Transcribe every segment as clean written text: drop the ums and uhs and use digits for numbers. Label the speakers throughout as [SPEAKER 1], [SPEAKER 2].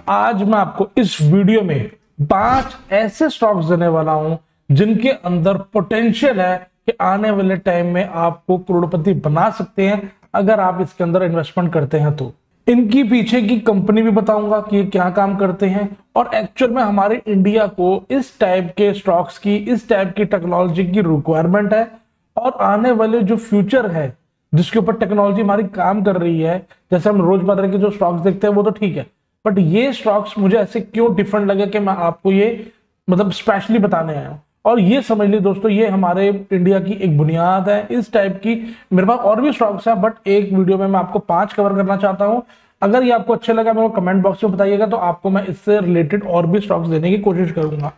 [SPEAKER 1] आज मैं आपको इस वीडियो में 5 ऐसे स्टॉक्स देने वाला हूं जिनके अंदर पोटेंशियल है कि आने वाले टाइम में आपको करोड़पति बना सकते हैं अगर आप इसके अंदर इन्वेस्टमेंट करते हैं तो। इनकी पीछे की कंपनी भी बताऊंगा कि ये क्या काम करते हैं और एक्चुअल में हमारे इंडिया को इस टाइप के स्टॉक्स की, इस टाइप की टेक्नोलॉजी की रिक्वायरमेंट है और आने वाले जो फ्यूचर है जिसके ऊपर टेक्नोलॉजी हमारी काम कर रही है। जैसे हम रोजमर्रा के जो स्टॉक्स देखते हैं वो तो ठीक है, बट ये स्टॉक्स मुझे ऐसे क्यों डिफरेंट लगे कि मैं आपको ये मतलब स्पेशली बताने आया हूं। और ये समझ लीजिए दोस्तों, ये हमारे इंडिया की एक बुनियाद है इस टाइप की। मेरे पास और भी स्टॉक्स हैं बट एक वीडियो में मैं आपको 5 कवर करना चाहता हूं। अगर ये आपको अच्छे लगा मेरे को कमेंट बॉक्स में बताइएगा, तो आपको मैं इससे रिलेटेड और भी स्टॉक्स देने की कोशिश करूंगा।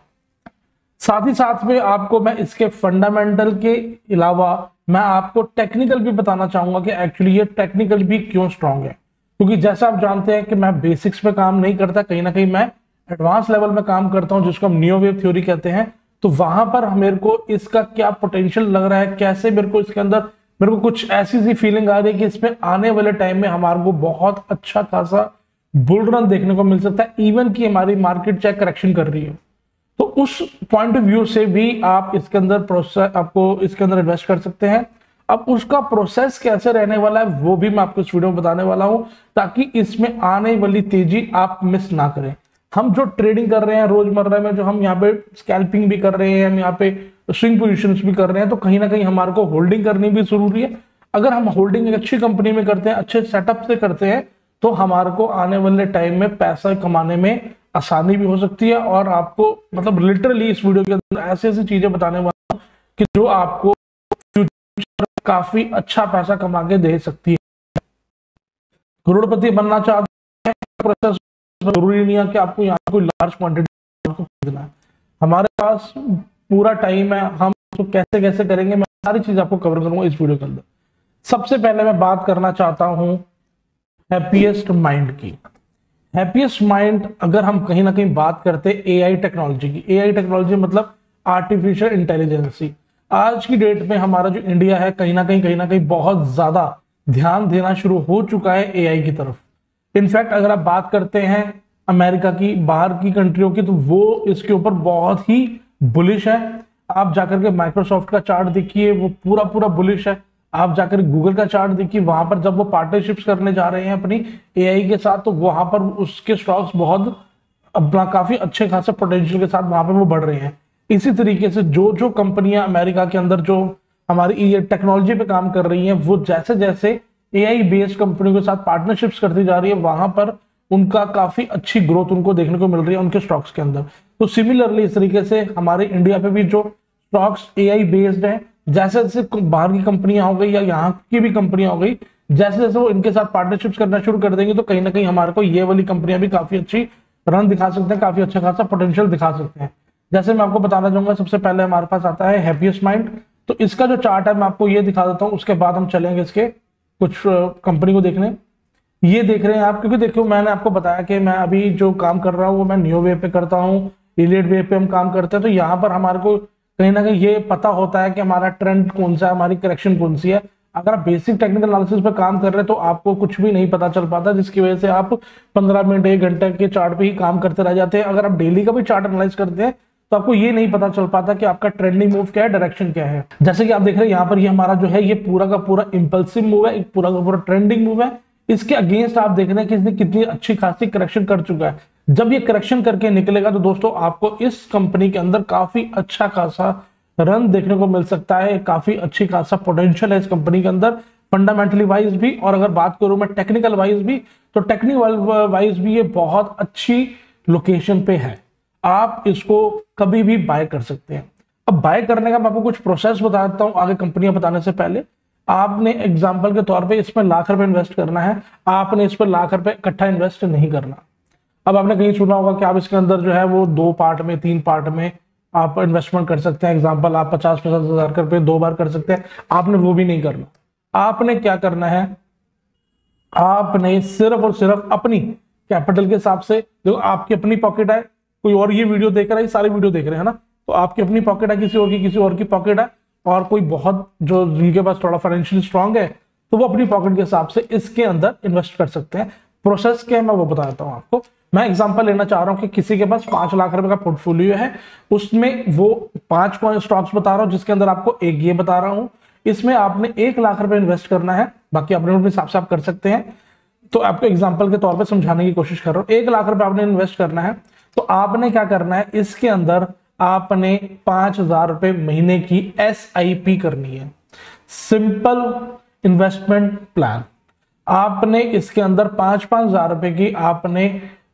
[SPEAKER 1] साथ ही साथ में आपको मैं इसके फंडामेंटल के अलावा मैं आपको टेक्निकल भी बताना चाहूंगा कि एक्चुअली ये टेक्निकल भी क्यों स्ट्रांग है। क्योंकि जैसा आप जानते हैं कि मैं बेसिक्स पे काम नहीं करता, कहीं ना कहीं मैं एडवांस लेवल में काम करता हूं जिसको हम नियो वेव थ्योरी कहते हैं। तो वहां पर मेरे को इसका क्या पोटेंशियल लग रहा है, कैसे मेरे को इसके अंदर मेरे को कुछ ऐसी सी फीलिंग आ रही है कि इसमें आने वाले टाइम में हमारे को बहुत अच्छा खासा बुल रन देखने को मिल सकता है, इवन कि हमारी मार्केट चाहे करेक्शन कर रही हो। तो उस पॉइंट ऑफ व्यू से भी आप इसके अंदर प्रोसेस आपको इसके अंदर इन्वेस्ट कर सकते हैं। अब उसका प्रोसेस कैसे रहने वाला है वो भी मैं आपको इस वीडियो में बताने वाला हूं, ताकि इसमें आने वाली तेजी आप मिस ना करें। हम जो ट्रेडिंग कर रहे हैं रोजमर्रा में, जो हम यहाँ पे स्कैल्पिंग भी कर रहे हैं, हम यहाँ पे स्विंग पोजीशंस भी कर रहे हैं, तो कहीं ना कहीं हमारे को होल्डिंग करनी भी जरूरी है। अगर हम होल्डिंग एक अच्छी कंपनी में करते हैं, अच्छे सेटअप से करते हैं, तो हमारे को आने वाले टाइम में पैसा कमाने में आसानी भी हो सकती है। और आपको मतलब लिटरली इस वीडियो के अंदर ऐसी ऐसी चीजें बताने वाला हूं कि जो आपको फ्यूचर काफी अच्छा पैसा कमा के दे सकती है। करोड़पति बनना चाहते हैं, प्रोसेस जरूरी नहीं है कि आपको यहाँ कोई लार्ज क्वांटिटी खरीदना है। हमारे पास पूरा टाइम है, हम तो कैसे कैसे करेंगे मैं सारी चीज आपको कवर करूंगा इस वीडियो के अंदर। सबसे पहले मैं बात करना चाहता हूं हैप्पीएस्ट माइंड की। हैप्पीएस्ट माइंड अगर हम कहीं ना कहीं बात करते हैं एआई टेक्नोलॉजी की, एआई टेक्नोलॉजी मतलब आर्टिफिशियल इंटेलिजेंसी। आज की डेट में हमारा जो इंडिया है कहीं ना कहीं बहुत ज्यादा ध्यान देना शुरू हो चुका है एआई की तरफ। इनफैक्ट अगर आप बात करते हैं अमेरिका की, बाहर की कंट्रियों की, तो वो इसके ऊपर बहुत ही बुलिश है। आप जाकर के माइक्रोसॉफ्ट का चार्ट देखिए, वो पूरा पूरा बुलिश है। आप जाकर गूगल का चार्ट देखिए, वहां पर जब वो पार्टनरशिप्स करने जा रहे हैं अपनी एआई के साथ, तो वहां पर उसके स्टॉक्स बहुत अपना काफी अच्छे खासे पोटेंशियल के साथ वहां पर वो बढ़ रहे हैं। इसी तरीके से जो जो कंपनियां अमेरिका के अंदर जो हमारी ये टेक्नोलॉजी पे काम कर रही हैं, वो जैसे जैसे एआई बेस्ड कंपनियों के साथ पार्टनरशिप्स करती जा रही है, वहां पर उनका काफी अच्छी ग्रोथ उनको देखने को मिल रही है उनके स्टॉक्स के अंदर। तो सिमिलरली इस तरीके से हमारे इंडिया पे भी जो स्टॉक्स एआई बेस्ड है, जैसे जैसे बाहर की कंपनियां हो गई या यहाँ की भी कंपनियां हो गई, जैसे जैसे वो इनके साथ पार्टनरशिप्स करना शुरू कर देंगे, तो कहीं ना कहीं हमारे को ये वाली कंपनियां भी काफी अच्छी रन दिखा सकते हैं, काफी अच्छा खासा पोटेंशियल दिखा सकते हैं। जैसे मैं आपको बताना चाहूंगा, सबसे पहले हमारे पास आता है हैप्पीएस्ट माइंड। तो इसका जो चार्ट है मैं आपको ये दिखा देता हूँ, उसके बाद हम चलेंगे इसके कुछ कंपनी को देखने। ये देख रहे हैं आप, क्योंकि देखो मैंने आपको बताया कि मैं अभी जो काम कर रहा हूँ वो मैं नियो वेव पे करता हूँ, इलियट वेव पे हम काम करते हैं। तो यहाँ पर हमारे को कहीं ना कहीं ये पता होता है कि हमारा ट्रेंड कौन सा है, हमारी करेक्शन कौन सी है। अगर आप बेसिक टेक्निकल एनालिसिस पे काम कर रहे हैं तो आपको कुछ भी नहीं पता चल पाता, जिसकी वजह से आप 15 मिनट 1 घंटे के चार्ट पे ही काम करते रह जाते हैं। अगर आप डेली का भी चार्ट एनालाइज करते हैं तो आपको ये नहीं पता चल पाता कि आपका ट्रेंडिंग मूव क्या है, डायरेक्शन क्या है। जैसे कि आप देख रहे हैं यहाँ पर ये हमारा जो है ये पूरा का पूरा इंपल्सिव मूव है, एक पूरा का पूरा ट्रेंडिंग मूव है। इसके अगेंस्ट आप देख रहे हैं कि इसने कितनी अच्छी खासी करेक्शन कर चुका है। जब ये करेक्शन करके निकलेगा तो दोस्तों आपको इस कंपनी के अंदर काफी अच्छा खासा रन देखने को मिल सकता है, काफी अच्छी खासा पोटेंशियल है इस कंपनी के अंदर फंडामेंटली वाइज भी। और अगर बात करूं मैं टेक्निकल वाइज भी, तो टेक्निकल वाइज भी ये बहुत अच्छी लोकेशन पे है, आप इसको कभी भी बाय कर सकते हैं। अब बाय करने का मैं आपको कुछ प्रोसेस बता देता हूं आगे कंपनियां बताने से पहले। आपने एग्जांपल के तौर पे इसमें लाख रुपए इन्वेस्ट करना है, आपने इस पर लाख रुपए इकट्ठा इन्वेस्ट नहीं करना। अब आपने कहीं सुना होगा कि आप इसके अंदर जो है वो 2 पार्ट में 3 पार्ट में आप इन्वेस्टमेंट कर सकते हैं। एग्जाम्पल आप 50-50 हजार रुपए 2 बार कर सकते हैं, आपने वो भी नहीं करना। आपने क्या करना है, आपने सिर्फ और सिर्फ अपनी कैपिटल के हिसाब से, जो आपकी अपनी पॉकेट है, कोई और ये वीडियो देख रहा है, सारी वीडियो देख रहे हैं ना, तो आपकी अपनी पॉकेट है, किसी और की पॉकेट है, और कोई बहुत जो जिनके पास थोड़ा फाइनेंशियली स्ट्रांग है तो वो अपनी पॉकेट के हिसाब से इसके अंदर इन्वेस्ट कर सकते हैं। प्रोसेस क्या है मैं वो बता देता हूं आपको। मैं एग्जांपल लेना चाह रहा हूं कि किसी के पास 5 लाख रुपए का पोर्टफोलियो है, उसमें वो 5 स्टॉक्स बता रहा हूं, जिसके अंदर आपको एक ये बता रहा हूं, इसमें आपने 1 लाख रुपए इन्वेस्ट करना है, बाकी अपने हिसाब से आप कर सकते हैं। तो आपको एग्जाम्पल के तौर पर समझाने की कोशिश कर रहा हूं। 1 लाख रुपए आपने इन्वेस्ट करना है, तो आपने क्या करना है, इसके अंदर आपने 5,000 रुपए महीने की SIP करनी है, सिंपल इन्वेस्टमेंट प्लान। आपने इसके अंदर 5,000 रुपए की आपने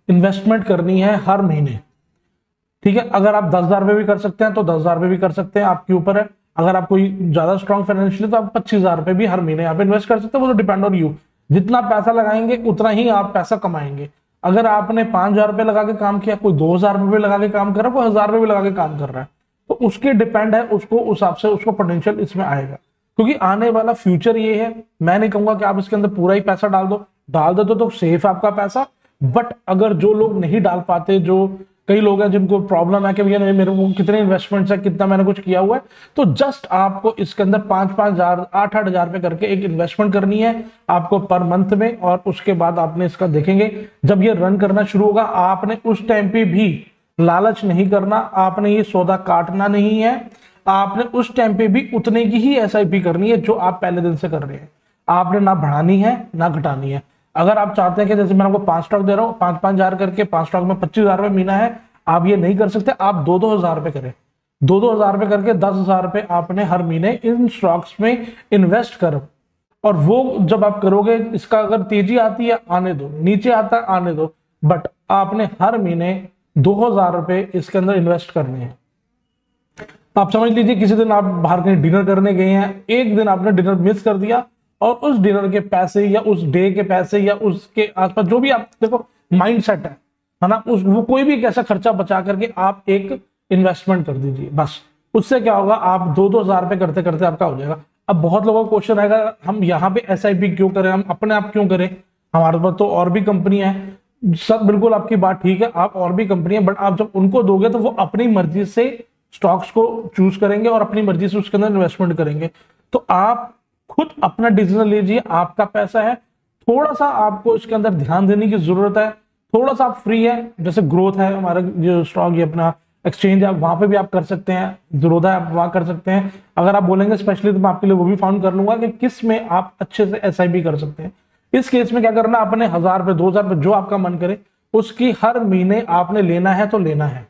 [SPEAKER 1] इन्वेस्टमेंट करनी है हर महीने, ठीक है। अगर आप 10,000 रुपए भी कर सकते हैं तो 10,000 रुपए भी कर सकते हैं, आपके ऊपर है। अगर आप कोई ज्यादा स्ट्रॉन्ग फाइनेंशियली तो आप 25,000 रुपए भी हर महीने यहाँ पे इन्वेस्ट कर सकते हैं, वो तो डिपेंड ऑन यू। जितना पैसा लगाएंगे उतना ही आप पैसा कमाएंगे। अगर आपने 5,000 रुपए लगा के काम किया, कोई 2,000 रुपए लगा के काम कर रहा है, कोई 1,000 रुपए भी लगा के काम कर रहा है, तो उसके डिपेंड है, उसको उस हिसाब से उसको पोटेंशियल इसमें आएगा। क्योंकि आने वाला फ्यूचर ये है, मैं नहीं कहूंगा कि आप इसके अंदर पूरा ही पैसा डाल दो तो सेफ आपका पैसा। बट अगर जो लोग नहीं डाल पाते, जो कई लोग हैं जिनको प्रॉब्लम है कि भैया मेरे को कितने इन्वेस्टमेंट्स है, कितना मैंने कुछ किया हुआ है, तो जस्ट आपको इसके अंदर 5,000 8,000 रुपए करके एक इन्वेस्टमेंट करनी है आपको पर मंथ में। और उसके बाद आपने इसका देखेंगे जब ये रन करना शुरू होगा, आपने उस टाइम पे भी लालच नहीं करना, आपने ये सौदा काटना नहीं है, आपने उस टाइम पे भी उतने की ही SIP करनी है जो आप पहले दिन से कर रहे हैं। आपने ना बढ़ानी है ना घटानी है। अगर आप चाहते हैं कि जैसे मैं आपको 5 स्टॉक दे रहा हूँ, 5,000 करके 5 स्टॉक में 25,000 रुपए महीना है, आप ये नहीं कर सकते, आप 2,000 रुपए करें। 2,000 रुपए करके 10,000 रुपए आपने हर महीने इन स्टॉक्स में इन्वेस्ट करो। और वो जब आप करोगे, इसका अगर तेजी आती है आने दो, नीचे आता है आने दो, बट आपने हर महीने 2,000 रुपए इसके अंदर इन्वेस्ट करने हैं। आप समझ लीजिए किसी दिन आप बाहर कहीं डिनर करने गए हैं, एक दिन आपने डिनर मिस कर दिया, और उस डिनर के पैसे या उस डे के पैसे या उसके आसपास जो भी आप देखो माइंड सेट है ना, वो कोई भी एक ऐसा खर्चा बचा करके आप एक इन्वेस्टमेंट कर दीजिए। बस उससे क्या होगा, आप 2,000 रुपए करते करते आपका हो जाएगा। अब बहुत लोगों का क्वेश्चन आएगा, हम यहाँ पे SIP क्यों करें, हम अपने आप क्यों करें, हमारे पास तो और भी कंपनियां हैं। सब बिल्कुल आपकी बात ठीक है, आप और भी कंपनी है, बट आप जब उनको दोगे तो वो अपनी मर्जी से स्टॉक्स को चूज करेंगे और अपनी मर्जी से उसके अंदर इन्वेस्टमेंट करेंगे। तो आप खुद अपना डिसीजन लीजिए, आपका पैसा है, थोड़ा सा आपको इसके अंदर ध्यान देने की जरूरत है। थोड़ा सा आप फ्री है, जैसे ग्रोथ है हमारा जो स्टॉक, ये अपना एक्सचेंज है, वहां पे भी आप कर सकते हैं, जरूरत है आप वहां कर सकते हैं। अगर आप बोलेंगे स्पेशली तो मैं आपके लिए वो भी फाउंड कर लूंगा कि किस में आप अच्छे से SIP कर सकते हैं। इस केस में क्या करना, अपने 1,000 रुपए 2,000 रुपए जो आपका मन करे, उसकी हर महीने आपने लेना है तो लेना है।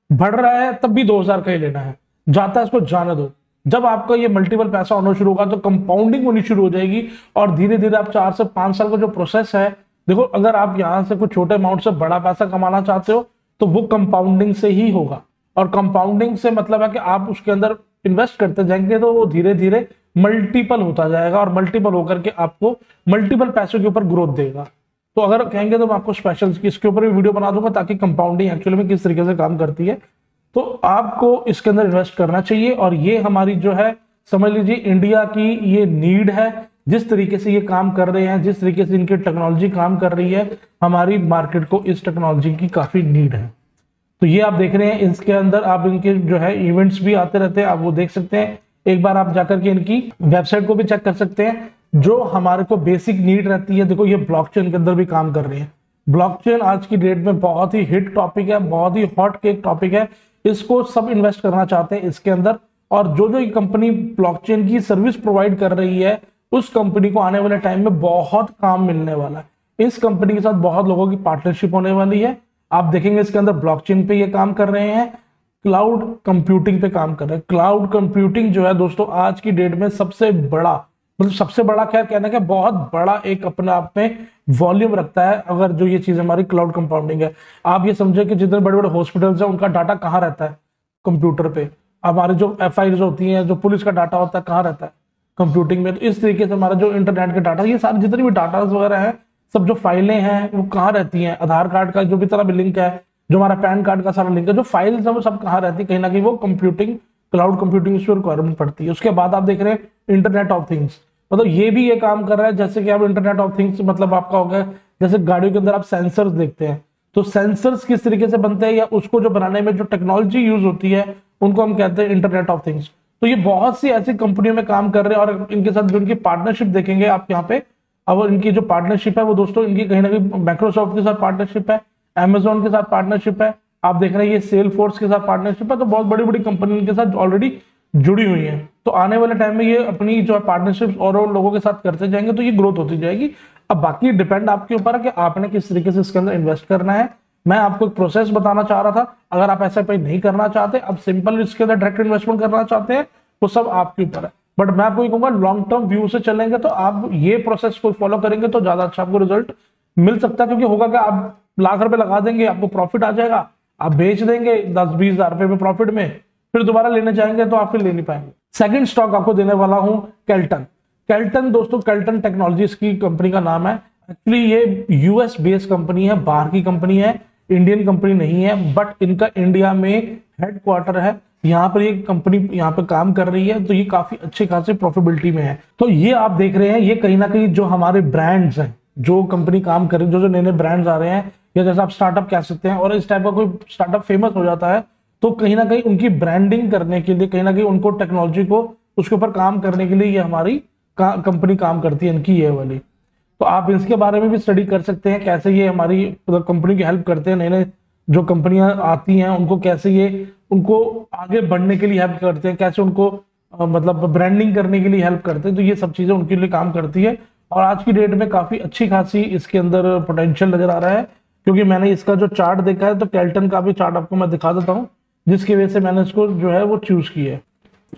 [SPEAKER 1] बढ़ रहा है तब भी 2,000 का ही लेना है, जाता है इसको जाने दो। जब आपका ये मल्टीपल पैसा होना शुरू होगा तो कंपाउंडिंग होनी शुरू हो जाएगी, और धीरे धीरे आप 4 से 5 साल का जो प्रोसेस है, देखो अगर आप यहां से कुछ छोटे अमाउंट से बड़ा पैसा कमाना चाहते हो तो वो कंपाउंडिंग से ही होगा। और कंपाउंडिंग से मतलब है कि आप उसके अंदर इन्वेस्ट करते जाएंगे तो वो धीरे धीरे मल्टीपल होता जाएगा, और मल्टीपल होकर के आपको मल्टीपल पैसों के ऊपर ग्रोथ देगा। तो अगर कहेंगे तो मैं आपको स्पेशल इसके ऊपर भी वीडियो बना दूंगा, ताकि कंपाउंडिंग एक्चुअली में किस तरीके से काम करती है। तो आपको इसके अंदर इन्वेस्ट करना चाहिए, और ये हमारी जो है समझ लीजिए इंडिया की ये नीड है। जिस तरीके से ये काम कर रहे हैं, जिस तरीके से इनकी टेक्नोलॉजी काम कर रही है, हमारी मार्केट को इस टेक्नोलॉजी की काफी नीड है। तो ये आप देख रहे हैं, इसके अंदर आप इनके जो है इवेंट्स भी आते रहते हैं, आप वो देख सकते हैं। एक बार आप जाकर के इनकी वेबसाइट को भी चेक कर सकते हैं, जो हमारे को बेसिक नीड रहती है। देखो ये ब्लॉकचेन के अंदर भी काम कर रहे हैं। ब्लॉकचेन आज की डेट में बहुत ही हिट टॉपिक है, बहुत ही हॉट केक टॉपिक है, इसको सब इन्वेस्ट करना चाहते हैं इसके अंदर। और जो जो ये कंपनी ब्लॉकचेन की सर्विस प्रोवाइड कर रही है, उस कंपनी को आने वाले टाइम में बहुत काम मिलने वाला है। इस कंपनी के साथ बहुत लोगों की पार्टनरशिप होने वाली है। आप देखेंगे इसके अंदर ब्लॉकचेन पे ये काम कर रहे हैं, क्लाउड कंप्यूटिंग पे काम कर रहे हैं। क्लाउड कंप्यूटिंग जो है दोस्तों आज की डेट में सबसे बड़ा, मतलब सबसे बड़ा क्या कहना है, बहुत बड़ा एक अपने आप में वॉल्यूम रखता है। अगर जो ये चीज हमारी क्लाउड कंपाउंडिंग है, आप ये समझे कि जितने बड़े बड़े हॉस्पिटल्स हैं उनका डाटा कहाँ रहता है, कंप्यूटर पे। हमारे जो FIRs होती हैं, जो पुलिस का डाटा होता है, कहाँ रहता है, कंप्यूटिंग में। तो इस तरीके से हमारा जो इंटरनेट के डाटा, ये सारे जितने भी डाटा वगैरह है, सब जो फाइलें हैं वो कहाँ रहती हैं, आधार कार्ड का जो भी तरह भी लिंक है, जो हमारा पैन कार्ड का सारा लिंक है, जो फाइल्स है वो सब कहाँ रहती है, कहीं ना कहीं वो कंप्यूटिंग, क्लाउड कंप्यूटिंग इसमें रिक्वायरमेंट पड़ती है। उसके बाद आप देख रहे हैं इंटरनेट ऑफ थिंग्स, मतलब ये भी ये काम कर रहा है। जैसे कि आप इंटरनेट ऑफ थिंग्स मतलब आपका हो गया, जैसे गाड़ियों के अंदर आप सेंसर्स देखते हैं, तो सेंसर्स किस तरीके से बनते हैं या उसको जो बनाने में जो टेक्नोलॉजी यूज होती है, उनको हम कहते हैं इंटरनेट ऑफ थिंग्स। तो ये बहुत सी ऐसी कंपनियों में काम कर रहे हैं, और इनके साथ जो इनकी पार्टनरशिप देखेंगे आप यहाँ पे। अब इनकी जो पार्टनरशिप है वो दोस्तों इनकी कहीं ना कहीं माइक्रोसॉफ्ट के साथ पार्टनरशिप है, Amazon के साथ पार्टनरशिप है, आप देख रहे हैं ये सेलफोर्स के साथ पार्टनरशिप है। तो बहुत बड़ी बड़ी कंपनी के साथ ऑलरेडी जुड़ी हुई है। तो आने वाले टाइम में ये अपनी जो पार्टनरशिप और लोगों के साथ करते जाएंगे तो ये ग्रोथ होती जाएगी। अब बाकी डिपेंड आपके ऊपर है कि आपने किस तरीके से इसके अंदर इन्वेस्ट करना है। मैं आपको एक प्रोसेस बताना चाह रहा था। अगर आप ऐसा पे नहीं करना चाहते, आप सिंपल इसके अंदर डायरेक्ट इन्वेस्टमेंट करना चाहते हैं, वो सब आपके ऊपर है। बट मैं आपको ये कहूंगा लॉन्ग टर्म व्यू से चलेंगे तो आप ये प्रोसेस को फॉलो करेंगे तो ज्यादा अच्छा आपको रिजल्ट मिल सकता है। क्योंकि होगा कि आप लाख रुपए लगा देंगे, आपको प्रॉफिट आ जाएगा, आप बेच देंगे 10-20 हजार रुपए में प्रॉफिट में, फिर दोबारा लेने जाएंगे तो आप फिर ले नहीं पाएंगे। सेकंड स्टॉक आपको देने वाला हूं केल्टन। केल्टन दोस्तों, केल्टन टेक्नोलॉजीज की कंपनी का नाम है। एक्चुअली ये यूएस बेस्ड कंपनी है, बाहर की कंपनी है, इंडियन कंपनी नहीं है। बट इनका इंडिया में हेडक्वार्टर है, यहाँ पर ये कंपनी यहाँ पे काम कर रही है। तो ये काफी अच्छे खासे प्रॉफिटेबिलिटी में है। तो ये आप देख रहे हैं, ये कहीं ना कहीं जो हमारे ब्रांड्स हैं, जो कंपनी काम कर रही है, जो नए नए ब्रांड्स आ रहे हैं, या जैसे आप स्टार्टअप कह सकते हैं, और इस टाइप का कोई स्टार्टअप फेमस हो जाता है तो कहीं ना कहीं उनकी ब्रांडिंग करने के लिए, कहीं ना कहीं उनको टेक्नोलॉजी को उसके ऊपर काम करने के लिए ये हमारी कंपनी काम करती है, इनकी ये वाली। तो आप इसके बारे में भी स्टडी कर सकते हैं, कैसे ये हमारी कंपनी की हेल्प करते हैं। नए नए जो कंपनियां आती हैं उनको कैसे ये उनको आगे बढ़ने के लिए हेल्प करते हैं, कैसे उनको मतलब ब्रांडिंग करने के लिए हेल्प करते हैं। तो ये सब चीजें उनके लिए काम करती है। और आज की डेट में काफी अच्छी खासी इसके अंदर पोटेंशियल नजर आ रहा है। क्योंकि मैंने इसका जो चार्ट देखा है, तो केल्टन का भी चार्ट आपको मैं दिखा देता हूँ, जिसकी वजह से मैंने इसको जो है वो चूज किया है।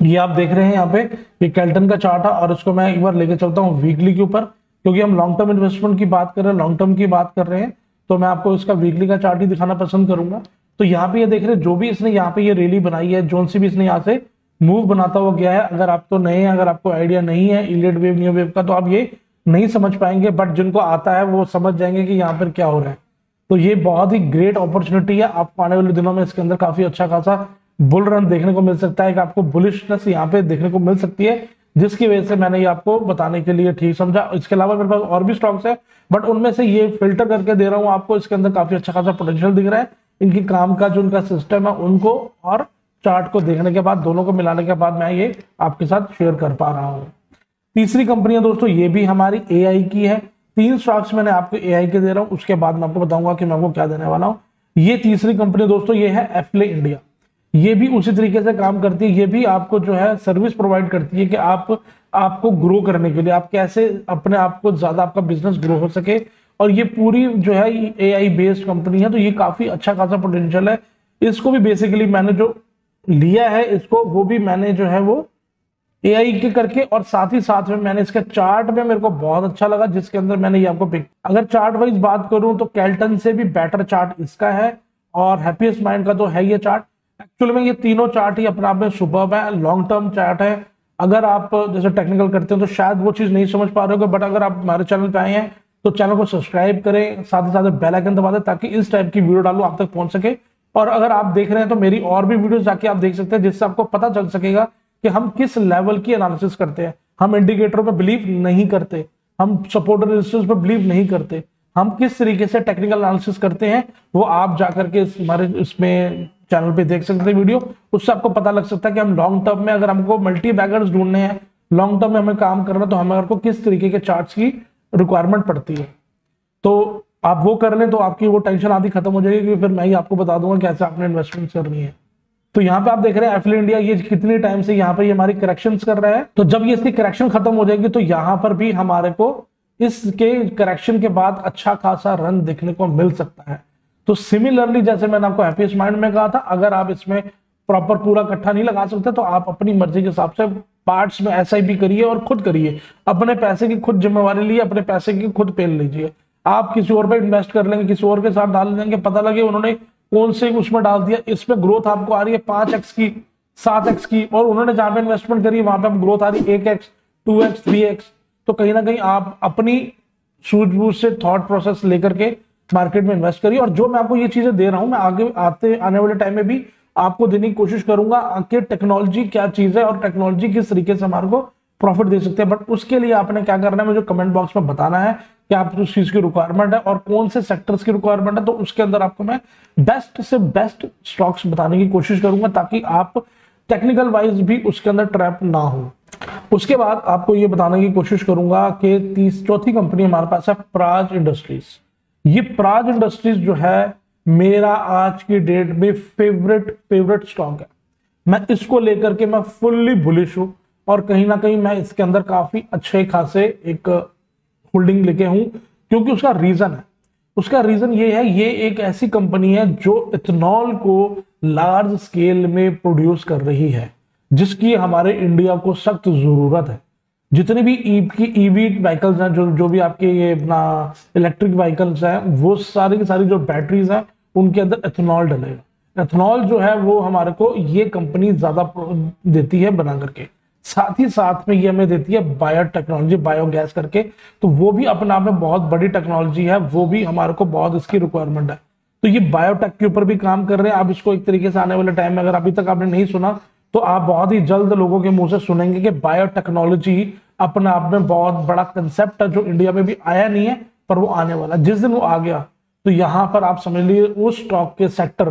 [SPEAKER 1] ये आप देख रहे हैं यहाँ पे, ये केल्टन का चार्ट है। और इसको मैं एक बार लेके चलता हूँ वीकली के ऊपर, क्योंकि हम लॉन्ग टर्म इन्वेस्टमेंट की बात कर रहे हैं, लॉन्ग टर्म की बात कर रहे हैं, तो मैं आपको इसका वीकली का चार्ट ही दिखाना पसंद करूंगा। तो यहाँ पे ये देख रहे हैं, जो भी इसने यहाँ पे ये रैली बनाई है, जोन सी भी इसने यहाँ से मूव बनाता हुआ गया है। अगर आप तो नए हैं, अगर आपको आइडिया नहीं है इलियट वेव, न्यू वेव का, तो आप ये नहीं समझ पाएंगे। बट जिनको आता है वो समझ जाएंगे कि यहाँ पर क्या हो रहा है। तो ये बहुत ही ग्रेट अपॉर्चुनिटी है। आपको आने वाले दिनों में इसके अंदर काफी अच्छा खासा बुल रन देखने को मिल सकता है, कि आपको बुलिशनेस यहाँ पे देखने को मिल सकती है, जिसकी वजह से मैंने ये आपको बताने के लिए ठीक समझा। इसके अलावा मेरे पास और भी स्टॉक्स है, बट उनमें से ये फिल्टर करके दे रहा हूँ आपको। इसके अंदर काफी अच्छा खासा पोटेंशियल दिख रहा है। इनकी काम का जो उनका सिस्टम है उनको, और चार्ट को देखने के बाद, दोनों को मिलाने के बाद मैं ये आपके साथ शेयर कर पा रहा हूँ। तीसरी कंपनी है दोस्तों, ये भी हमारी एआई की है। 3 स्टॉक्स मैंने आपको एआई के दे रहा हूँ, उसके बाद मैं आपको बताऊंगा कि मैं आपको क्या देने वाला हूँ। ये तीसरी कंपनी दोस्तों, ये है एफले इंडिया। ये भी उसी तरीके से काम करती है। ये भी आपको जो है सर्विस प्रोवाइड करती है कि आपको ग्रो करने के लिए, आप कैसे अपने आप को ज्यादा, आपका बिजनेस ग्रो हो सके। और ये पूरी जो है एआई बेस्ड कंपनी है। तो ये काफी अच्छा खासा पोटेंशियल है। इसको भी बेसिकली मैंने जो लिया है, इसको वो भी मैंने जो है वो एआई के करके, और साथ ही साथ में मैंने इसका चार्ट में मेरे को बहुत अच्छा लगा, जिसके अंदर मैंने ये आपको पिक। अगर चार्ट वाइज बात करूं तो केल्टन से भी बेटर चार्ट इसका है, और हैप्पीएस्ट माइंड का तो है ये चार्ट। एक्चुअल में ये तीनों चार्ट ही अपने आप में सुपर्ब है, लॉन्ग टर्म चार्ट है। अगर आप जैसे टेक्निकल करते हैं तो शायद वो चीज नहीं समझ पा रहे हो, बट अगर आप हमारे चैनल पे आए हैं तो चैनल को सब्सक्राइब करें, साथ ही साथ बेल आइकन दबा दें, ताकि इस टाइप की वीडियो डालूं आप तक पहुंच सके। और अगर आप देख रहे हैं तो मेरी और भी वीडियो जाके आप देख सकते हैं, जिससे आपको पता चल सकेगा कि हम किस लेवल की एनालिसिस करते हैं। हम इंडिकेटर पर बिलीव नहीं करते, हम सपोर्ट और रेजिस्टेंस पर बिलीव नहीं करते, हम किस तरीके से टेक्निकल एनालिसिस करते हैं वो आप जाकर के हमारे इसमें चैनल पे देख सकते हैं वीडियो। उससे आपको पता लग सकता है कि हम लॉन्ग टर्म में, अगर हमको मल्टी बैगर्स ढूंढने हैं, लॉन्ग टर्म में हमें काम करना, तो हमारे को किस तरीके के चार्ट्स की रिक्वायरमेंट पड़ती है। तो आप वो कर लें तो आपकी वो टेंशन आधी खत्म हो जाएगी, क्योंकि फिर मैं ही आपको बता दूंगा कैसे आपने इन्वेस्टमेंट करनी है। तो यहाँ पे आप देख रहे हैं एफले इंडिया, ये कितने टाइम से यहाँ पे ये हमारी करेक्शंस कर रहा है। तो जब ये इसकी करेक्शन खत्म हो जाएगी तो यहाँ पर भी हमारे को इसके करेक्शन के बाद अच्छा खासा रन देखने को मिल सकता है। तो सिमिलरली जैसे मैंने आपको हैप्पीएस्ट माइंड में कहा था, अगर आप इसमें प्रॉपर पूरा इकट्ठा नहीं लगा सकते तो आप अपनी मर्जी के हिसाब से पार्ट्स में एसआईपी करिए और खुद करिए। अपने पैसे की खुद जिम्मेवारी लिए, अपने पैसे की खुद पेल लीजिए। आप किसी और पे इन्वेस्ट कर लेंगे, किसी और के साथ डाल देंगे, पता लगे उन्होंने कौन से उसमें डाल दिया, इसमें ग्रोथ आपको आ रही है 5x की, 7x की, और उन्होंने जहां पे इन्वेस्टमेंट करी वहां पे ग्रोथ आ रही है 1x, 2x, 3x। तो कहीं ना कहीं आप अपनी सूझबूझ से थॉट प्रोसेस लेकर के मार्केट में इन्वेस्ट करिए। और जो मैं आपको ये चीजें दे रहा हूं, मैं आगे आने वाले टाइम में भी आपको देने की कोशिश करूंगा कि टेक्नोलॉजी क्या चीज है और टेक्नोलॉजी किस तरीके से हमारे को प्रॉफिट दे सकते हैं। बट उसके लिए आपने क्या करना है, मुझे कमेंट बॉक्स में बताना है कि आप उस चीज की रिक्वायरमेंट है और कौन से सेक्टर्स की रिक्वायरमेंट है। तो उसके अंदर आपको मैं बेस्ट से बेस्ट स्टॉक्स बताने की कोशिश करूंगा, ताकि आप टेक्निकल वाइज भी उसके अंदर ट्रैप ना हो। उसके बाद आपको ये बताने की कोशिश करूंगा कि चौथी कंपनी हमारे पास है प्राज इंडस्ट्रीज। ये प्राज इंडस्ट्रीज जो है मेरा आज की डेट में फेवरेट स्टॉक है। मैं इसको लेकर के मैं फुल्ली बुलिश हूं और कहीं ना कहीं मैं इसके अंदर काफी अच्छे खासे एक होल्डिंग लेके हूं, क्योंकि उसका रीजन ये है, ये एक ऐसी कंपनी है जो इथेनॉल को लार्ज स्केल में प्रोड्यूस कर रही है, जिसकी हमारे इंडिया को सख्त जरूरत है। जितने भी ईवी व्हीकल्स हैं, जो भी आपके ये अपना इलेक्ट्रिक व्हीकल्स हैं, वो सारी की सारी जो बैटरीज हैं उनके अंदर एथेनॉल डलेगा। एथेनॉल जो है वो हमारे को ये कंपनी ज्यादा देती है बना करके, साथ ही साथ में ये हमें देती है बायोटेक्नोलॉजी, बायोगैस करके, तो वो भी अपने आप में बहुत बड़ी टेक्नोलॉजी है, वो भी हमारे को बहुत इसकी रिक्वायरमेंट है। तो ये बायोटेक के ऊपर भी काम कर रहे हैं। आप इसको एक तरीके से आने वाले टाइम में, अगर अभी तक आपने नहीं सुना, तो आप बहुत ही जल्द लोगों के मुंह से सुनेंगे कि बायोटेक्नोलॉजी अपने आप में बहुत बड़ा कंसेप्ट है, जो इंडिया में भी आया नहीं है, पर वो आने वाला। जिस दिन वो आ गया तो यहाँ पर आप समझ लीजिए उस स्टॉक के सेक्टर,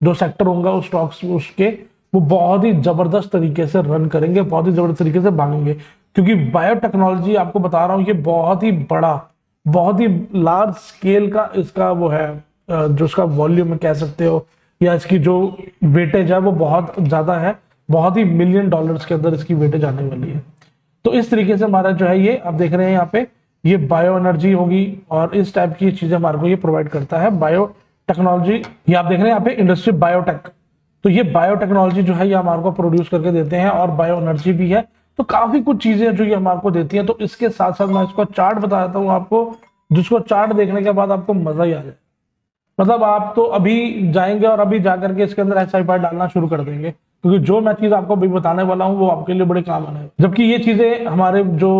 [SPEAKER 1] जो सेक्टर होगा उस स्टॉक्स उसके, वो बहुत ही जबरदस्त तरीके से रन करेंगे, बहुत ही जबरदस्त तरीके से भागेंगे। क्योंकि बायोटेक्नोलॉजी आपको बता रहा हूँ, ये बहुत ही बड़ा, बहुत ही लार्ज स्केल का इसका वो है, जो उसका वॉल्यूम कह सकते हो, या इसकी जो वेटेज है वो बहुत ज्यादा है, बहुत ही $1 मिलियन के अंदर इसकी वेटेज आने वाली है। तो इस तरीके से हमारा जो है ये आप देख रहे हैं यहाँ पे, ये बायो एनर्जी होगी और इस टाइप की चीजें हमारे को ये प्रोवाइड करता है बायो टेक्नोलॉजी। ये आप देख रहे हैं यहाँ पे इंडस्ट्री बायोटेक, तो ये बायोटेक्नोलॉजी जो है ये हमारे को प्रोड्यूस करके देते हैं, और बायो एनर्जी भी है। तो काफी कुछ चीजें जो ये हमारे को देती है। तो इसके साथ साथ मैं इसको चार्ट बता देता हूँ आपको, जिसको चार्ट देखने के बाद आपको मजा ही आ जाए। मतलब आप तो अभी जाएंगे और अभी जाकर के इसके अंदर SIP डालना शुरू कर देंगे, क्योंकि जो मैं चीज आपको अभी बताने वाला हूँ वो आपके लिए बड़े काम आने। जबकि ये चीजें हमारे जो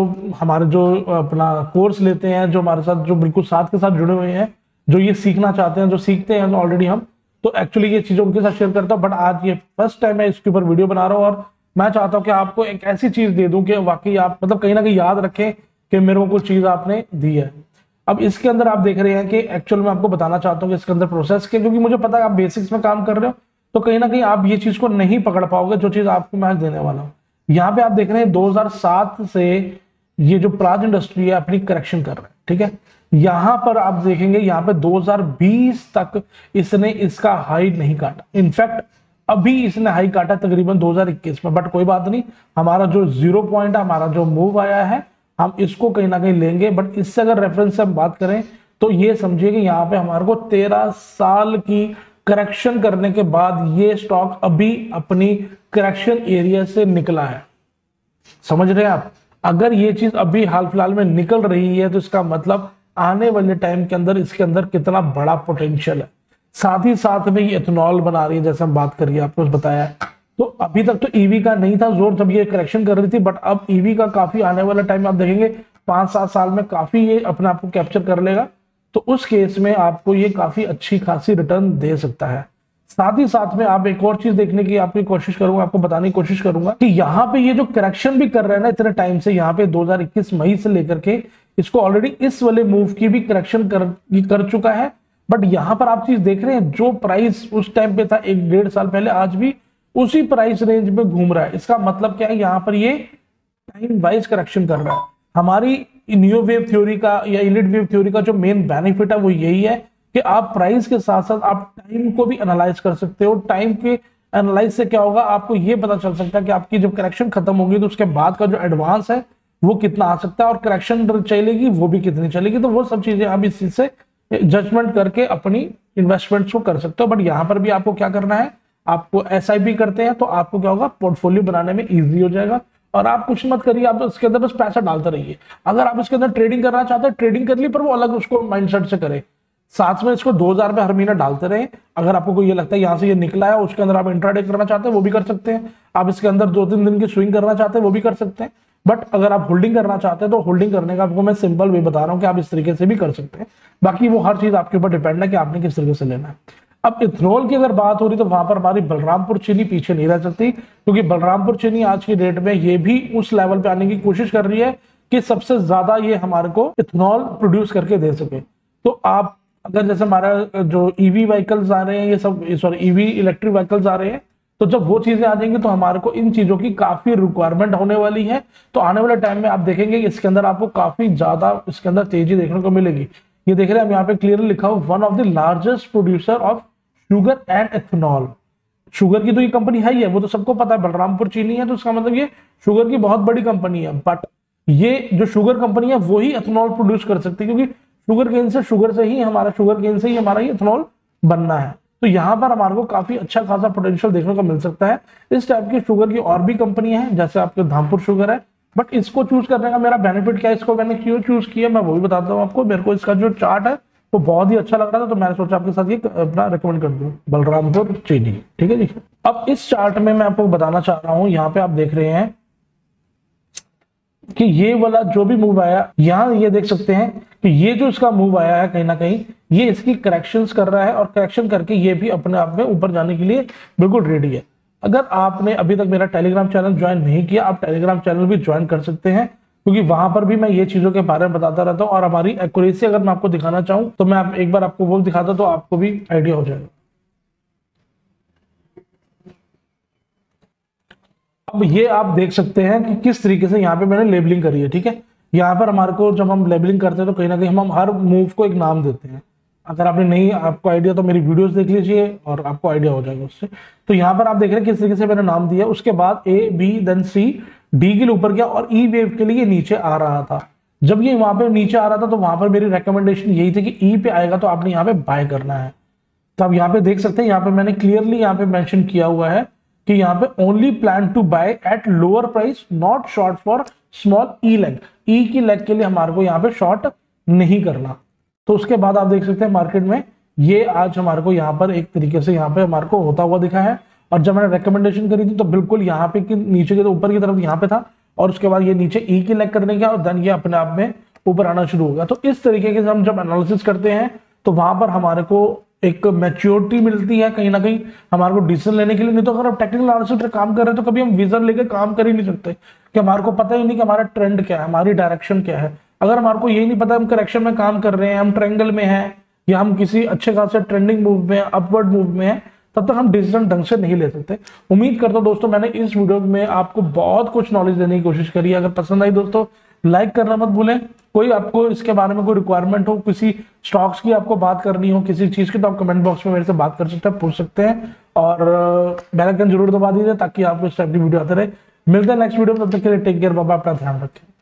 [SPEAKER 1] अपना कोर्स लेते हैं, जो हमारे साथ जो बिल्कुल साथ के साथ जुड़े हुए हैं, जो ये सीखना चाहते हैं, जो सीखते हैं ऑलरेडी हम, तो एक्चुअली ये चीजें उनके साथ शेयर करता हूँ। बट आज ये फर्स्ट टाइम मैं इसके ऊपर वीडियो बना रहा हूँ, और मैं चाहता हूँ कि आपको एक ऐसी चीज दे दूं कि वाकई आप मतलब कहीं ना कहीं याद रखें कि मेरे को कुछ चीज आपने दी है। अब इसके अंदर आप देख रहे हैं कि एक्चुअल में आपको बताना चाहता हूँ कि इसके अंदर प्रोसेस के, क्योंकि मुझे पता है आप बेसिक्स में काम कर रहे हो, तो कहीं ना कहीं आप ये चीज को नहीं पकड़ पाओगे जो चीज आपको मैं आज देने वाला हूँ। यहाँ पे आप देख रहे हैं 2007 से ये जो प्लाज इंडस्ट्री है अपनी करेक्शन कर रहा है, ठीक है। यहाँ पर आप देखेंगे यहाँ पे 2020 तक इसने इसका हाई नहीं काटा, इनफैक्ट अभी इसने हाई काटा तकरीबन 2021 में। बट कोई बात नहीं, हमारा जो 0 पॉइंट है, हमारा जो मूव आया है, हम इसको कहीं ना कहीं लेंगे। बट इससे अगर रेफरेंस से हम बात करें तो ये समझिए कि यहाँ पे हमारे को 13 साल की करेक्शन करने के बाद ये स्टॉक अभी अपनी करेक्शन एरिया से निकला है। समझ रहे हैं आप? अगर ये चीज अभी हाल फिलहाल में निकल रही है तो इसका मतलब आने वाले टाइम के अंदर इसके अंदर कितना बड़ा पोटेंशियल है। साथ ही साथ में ये एथेनॉल बना रही है, जैसे हम बात करिए, आपको बताया। तो अभी तक तो ईवी का नहीं था जोर जब ये करेक्शन कर रही थी, बट अब ईवी का काफी आने वाला टाइम आप देखेंगे 5-7 साल में काफी ये अपने आप को कैप्चर कर लेगा। तो उस केस में आपको ये काफी अच्छी खासी रिटर्न दे सकता है। साथ ही साथ में आप एक और चीज देखने की आपकी कोशिश करूंगा, आपको बताने की कोशिश करूंगा कि यहाँ पे ये जो करेक्शन भी कर रहे हैं ना इतने टाइम से, यहाँ पे 2021 मई से लेकर के इसको ऑलरेडी इस वाले मूव की भी करेक्शन कर चुका है। बट यहाँ पर आप चीज देख रहे हैं, जो प्राइस उस टाइम पे था 1-1.5 साल पहले, आज भी उसी प्राइस रेंज में घूम रहा है। इसका मतलब क्या है, यहाँ पर ये टाइम वाइज करेक्शन कर रहा है। हमारी न्यू वेव थ्योरी का या इलिट वेव थ्योरी का जो मेन बेनिफिट है वो यही है कि आप प्राइस के साथ साथ आप टाइम को भी एनालाइज कर सकते हो। टाइम के एनालाइज से क्या होगा, आपको ये पता चल सकता है कि आपकी जब करेक्शन खत्म होगी तो उसके बाद का जो एडवांस है वो कितना आ सकता है, और करेक्शन चलेगी वो भी कितनी चलेगी। तो वो सब चीजें आप इस चीज से जजमेंट करके अपनी इन्वेस्टमेंट्स को कर सकते हो। बट यहाँ पर भी आपको क्या करना है, आपको SIP करते हैं तो आपको क्या होगा, पोर्टफोलियो बनाने में ईजी हो जाएगा। और आप कुछ मत करिए, आप इसके अंदर बस पैसा डालते रहिए। अगर आप इसके अंदर ट्रेडिंग करना चाहते हैं, ट्रेडिंग कर ली, पर वो अलग उसको माइंडसेट से करे। साथ में इसको 2000 रुपए हर महीना डालते रहे। अगर आपको कोई ये लगता है यहाँ से ये निकला है, उसके अंदर आप इंट्राडे करना चाहते हैं वो भी कर सकते हैं। आप इसके अंदर 2-3 दिन की स्विंग करना चाहते हैं वो भी कर सकते हैं। बट अगर आप होल्डिंग करना चाहते हैं तो होल्डिंग करने का आपको मैं सिंपल वे बता रहा हूँ कि आप इस तरीके से भी कर सकते हैं। बाकी वो हर चीज आपके ऊपर डिपेंड है कि आपने किस तरीके से लेना है। अब इथेनॉल की अगर बात हो रही तो वहां पर हमारी बलरामपुर चीनी पीछे नहीं रह सकती, क्योंकि बलरामपुर चीनी आज की डेट में ये भी उस लेवल पे आने की कोशिश कर रही है कि सबसे ज्यादा ये हमारे को इथेनॉल प्रोड्यूस करके दे सके। तो आप अगर जैसे हमारा जो ईवी व्हीकल्स आ रहे हैं, ये सब सॉरी ईवी इलेक्ट्रिक व्हीकल्स आ रहे हैं, तो जब वो चीजें आ जाएंगी तो हमारे को इन चीजों की काफी रिक्वायरमेंट होने वाली है। तो आने वाले टाइम में आप देखेंगे कि इसके अंदर आपको काफी ज्यादा इसके अंदर तेजी देखने को मिलेगी। ये देख रहे हैं हम यहाँ पे क्लियरली लिखा हुआ one of the largest producer of sugar and ethanol. Sugar की तो ये कंपनी है ही है, वो तो सबको पता है, बलरामपुर चीनी है तो उसका मतलब ये शुगर की बहुत बड़ी कंपनी है। बट ये जो शुगर कंपनी है वो ही एथेनॉल प्रोड्यूस कर सकती है, क्योंकि शुगर से ही हमारा ये एथेनॉल बनना है। तो यहाँ पर हमारे को काफी अच्छा खासा पोटेंशियल देखने को मिल सकता है। इस टाइप की शुगर की और भी कंपनियां हैं, जैसे आपके धामपुर शुगर है। बट इसको चूज करने का मेरा बेनिफिट क्या है, इसको मैंने क्यों चूज किया मैं वो भी बताता हूँ आपको। मेरे को इसका जो चार्ट है वो बहुत ही अच्छा लग रहा था, तो मैंने सोचा आपके साथ ये अपना रिकमेंड कर दूं, बलरामपुर चीनी। ठीक है जी। अब इस चार्ट में मैं आपको बताना चाह रहा हूँ, यहाँ पे आप देख रहे हैं कि ये वाला जो भी मूव आया, यहाँ ये देख सकते हैं कि ये जो इसका मूव आया है कहीं ना कहीं ये इसकी करेक्शंस कर रहा है, और करेक्शन करके ये भी अपने आप में ऊपर जाने के लिए बिल्कुल रेडी है। अगर आपने अभी तक मेरा टेलीग्राम चैनल ज्वाइन नहीं किया, आप टेलीग्राम चैनल भी ज्वाइन कर सकते हैं, क्योंकि वहां पर भी मैं ये चीजों के बारे में बताता रहता हूँ। और हमारी एक्यूरेसी अगर मैं आपको दिखाना चाहूँ तो मैं एक बार आपको वो दिखाता तो आपको भी आइडिया हो जाएगा। अब ये आप देख सकते हैं कि किस तरीके से यहाँ पे मैंने लेबलिंग करी है। ठीक है, यहाँ पर हमारे को जब हम लेबलिंग करते हैं तो कहीं ना कहीं हम हर मूव को एक नाम देते हैं। अगर आपने नहीं आपको आइडिया तो मेरी वीडियोस देख लीजिए और आपको आइडिया हो जाएगा उससे। तो यहाँ पर आप देख रहे हैं किस तरीके से मैंने नाम दिया। उसके बाद A B then C, D के लिए ऊपर गया और ई वेव के लिए नीचे आ रहा था। जब ये वहां पे नीचे आ रहा था तो वहां पर मेरी रिकमेंडेशन यही थी कि ई पे आएगा तो आपने यहाँ पे बाय करना है। तो आप यहाँ पे देख सकते हैं, यहाँ पे मैंने क्लियरली यहाँ पे मेंशन किया हुआ है कि यहाँ पे only plan to buy at lower price, not short for small E leg. E की लेग के लिए हमारे को यहाँ पे शॉर्ट नहीं करना। तो उसके बाद आप देख सकते हैं मार्केट में ये आज हमारे को यहाँ पर एक तरीके से यहाँ पे हमारे को होता हुआ दिखा है। और जब मैंने रिकमेंडेशन करी थी तो बिल्कुल यहाँ पे कि नीचे के तो ऊपर की तरफ यहाँ पे था, और उसके बाद ये नीचे ई की लेग करने का और देन ये अपने आप में ऊपर आना शुरू हो गया। तो इस तरीके से हम जब एनालिसिस करते हैं तो वहां पर हमारे को एक मैच्योरिटी मिलती है कहीं ना कहीं हमारे को डिसीजन लेने के लिए। नहीं तो अगर हम टेक्निकल एनालिसिस पे काम कर रहे हैं तो कभी हम विजन लेकर काम कर ही नहीं सकते, कि हमारे को पता ही नहीं कि हमारा ट्रेंड क्या है, हमारी डायरेक्शन क्या है। अगर हमारे को यही नहीं पता हम करेक्शन में काम कर रहे हैं, हम ट्रायंगल में हैं, या हम किसी अच्छे खासे ट्रेंडिंग मूव में, अपवर्ड मूव में है, तब तक हम डिसीजन ढंग से नहीं ले सकते। उम्मीद करता हूं दोस्तों मैंने इस वीडियो में आपको बहुत कुछ नॉलेज देने की कोशिश करी है। अगर पसंद आई दोस्तों लाइक करना मत भूलें। कोई आपको इसके बारे में कोई रिक्वायरमेंट हो, किसी स्टॉक्स की आपको बात करनी हो, किसी चीज की, तो आप कमेंट बॉक्स में मेरे से बात कर सकते हैं, पूछ सकते हैं। और बेल आइकन जरूर दबा दीजिए ताकि आपको इस टाइप की वीडियो आते रहे। मिलते हैं नेक्स्ट वीडियो में, तब तक के लिए टेक केयर, बाय बाय, अपना ध्यान रखें।